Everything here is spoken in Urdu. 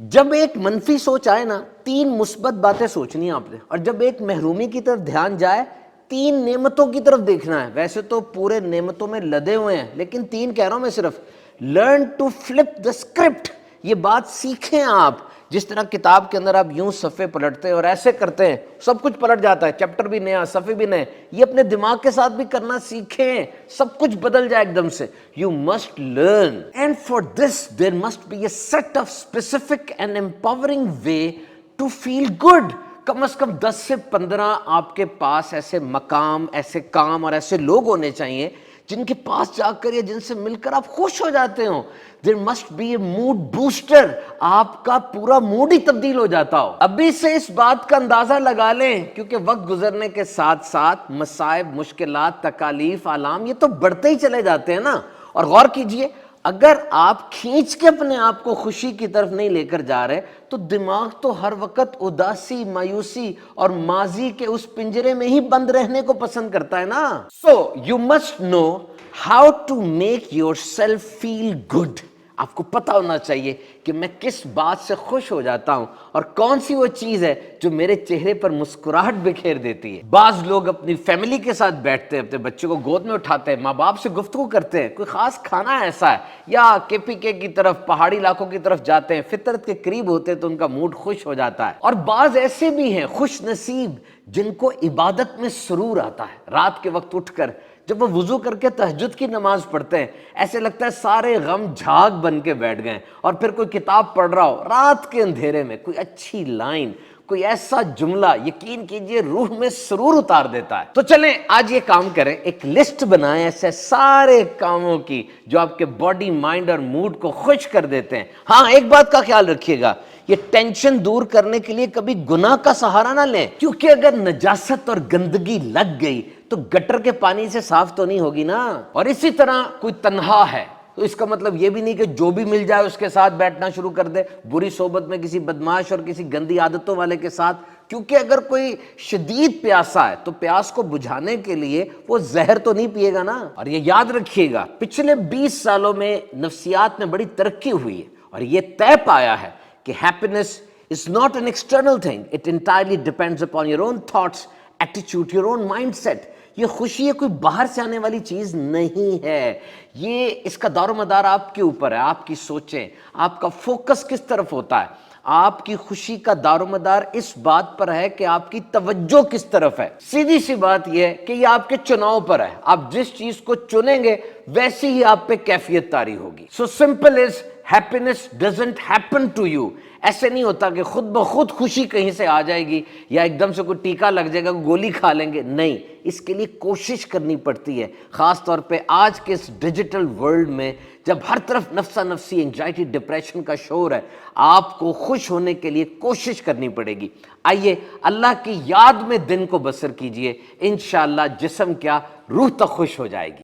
جب ایک منفی سوچ آئے نا، 3 مثبت باتیں سوچنی ہیں آپ نے، اور جب ایک محرومی کی طرف دھیان جائے، 3 نعمتوں کی طرف دیکھنا ہے۔ ویسے تو پورے نعمتوں میں لدے ہوئے ہیں، لیکن 3 کہہ رہا ہوں میں صرف۔ Learn to flip the script, یہ بات سیکھیں آپ۔ جس طرح کتاب کے اندر آپ یوں صفحے پلٹتے ہیں اور ایسے کرتے ہیں، سب کچھ پلٹ جاتا ہے، چیپٹر بھی نیا، صفحے بھی نئے۔ یہ اپنے دماغ کے ساتھ بھی کرنا سیکھیں، سب کچھ بدل جائے ایک دم سے۔ You must learn, and for this there must be a set of specific and empowering way to feel good. کم از کم 10 سے 15 آپ کے پاس ایسے مقام، ایسے کام اور ایسے لوگ ہونے چاہیے جن کے پاس جا کر یا جن سے مل کر آپ خوش ہو جاتے ہوں۔ There must be a mood booster, آپ کا پورا موڈ ہی تبدیل ہو جاتا ہو۔ ابھی سے اس بات کا اندازہ لگا لیں، کیونکہ وقت گزرنے کے ساتھ ساتھ مصائب، مشکلات، تکالیف، آلام یہ تو بڑھتے ہی چلے جاتے ہیں نا۔ اور غور کیجئے، اگر آپ کھینچ کے اپنے آپ کو خوشی کی طرف نہیں لے کر جا رہے تو دماغ تو ہر وقت اداسی، مایوسی اور ماضی کے اس پنجرے میں ہی بند رہنے کو پسند کرتا ہے نا۔ So you must know how to make yourself feel good. آپ کو پتا ہونا چاہیے کہ میں کس بات سے خوش ہو جاتا ہوں اور کون سی وہ چیز ہے جو میرے چہرے پر مسکراہٹ بکھیر دیتی ہے۔ بعض لوگ اپنی فیملی کے ساتھ بیٹھتے ہیں، اپنے بچے کو گود میں اٹھاتے ہیں، ماں باپ سے گفتگو کرتے ہیں، کوئی خاص کھانا ایسا ہے، یا KPK کی طرف، پہاڑی علاقوں کی طرف جاتے ہیں، فطرت کے قریب ہوتے ہیں تو ان کا موڈ خوش ہو جاتا ہے۔ اور بعض ایسے بھی ہیں خوش نصیب جن کو عبادت میں سرور آتا ہے۔ رات کے وقت اٹھ کر جب وہ وضو کر کے تہجد کی نماز پڑھتے ہیں، ایسے لگتا ہے سارے غم جھاگ بن کے بیٹھ گئے۔ اور پھر کوئی کتاب پڑھ رہا ہو رات کے اندھیرے میں، کوئی اچھی لائن، کوئی ایسا جملہ، یقین کیجئے روح میں سرور اتار دیتا ہے۔ تو چلیں آج یہ کام کریں، ایک لسٹ بنائیں ایسے سارے کاموں کی جو آپ کے باڈی، مائنڈ اور موڈ کو خوش کر دیتے ہیں۔ ہاں ایک بات کا خیال رکھیے گا، یہ ٹینشن دور کرنے کے لیے کبھی گناہ کا سہارا نہ لیں، کیونکہ اگر نجاست اور گندگی لگ گئی تو گٹر کے پانی سے صاف تو نہیں ہوگی نا۔ اور اسی طرح کوئی تنہا ہے تو اس کا مطلب یہ بھی نہیں کہ جو بھی مل جائے اس کے ساتھ بیٹھنا شروع کر دے، بری صحبت میں کسی بدمعاش اور کسی گندی عادتوں والے کے ساتھ، کیونکہ اگر کوئی شدید پیاسا ہے تو پیاس کو بجھانے کے لیے وہ زہر تو نہیں پیے گا نا۔ اور یہ یاد رکھیے گا، پچھلے 20 سالوں میں نفسیات میں بڑی ترقی ہوئی ہے اور یہ طے پایا ہے کہ happiness is not an external thing. It entirely depends upon your own thoughts, attitude, your own mindset. یہ خوشی ہے کوئی باہر سے آنے والی چیز نہیں ہے، یہ اس کا دار و مدار آپ کے اوپر ہے، آپ کی سوچیں، آپ کا فوکس کس طرف ہوتا ہے۔ آپ کی خوشی کا دار و مدار اس بات پر ہے کہ آپ کی توجہ کس طرف ہے۔ سیدھی سی بات یہ ہے کہ یہ آپ کے چناؤ پر ہے، آپ جس چیز کو چنیں گے ویسی ہی آپ پہ کیفیت طاری ہوگی۔ So simple is happiness doesn't happen to you۔ ایسے نہیں ہوتا کہ خود بخود خوشی کہیں سے آ جائے گی یا ایک دم سے کوئی ٹیکا لگ جائے گا، گولی کھا لیں گے، نہیں، اس کے لیے کوشش کرنی پڑتی ہے۔ خاص طور پہ آج کے اس ڈیجیٹل ورلڈ میں جب ہر طرف نفسا نفسی، انگزائٹی، ڈپریشن کا شور ہے، آپ کو خوش ہونے کے لیے کوشش کرنی پڑے گی۔ آئیے اللہ کی یاد میں دن کو بسر کیجئے، انشاءاللہ جسم کیا روح تک خوش ہو جائے گی۔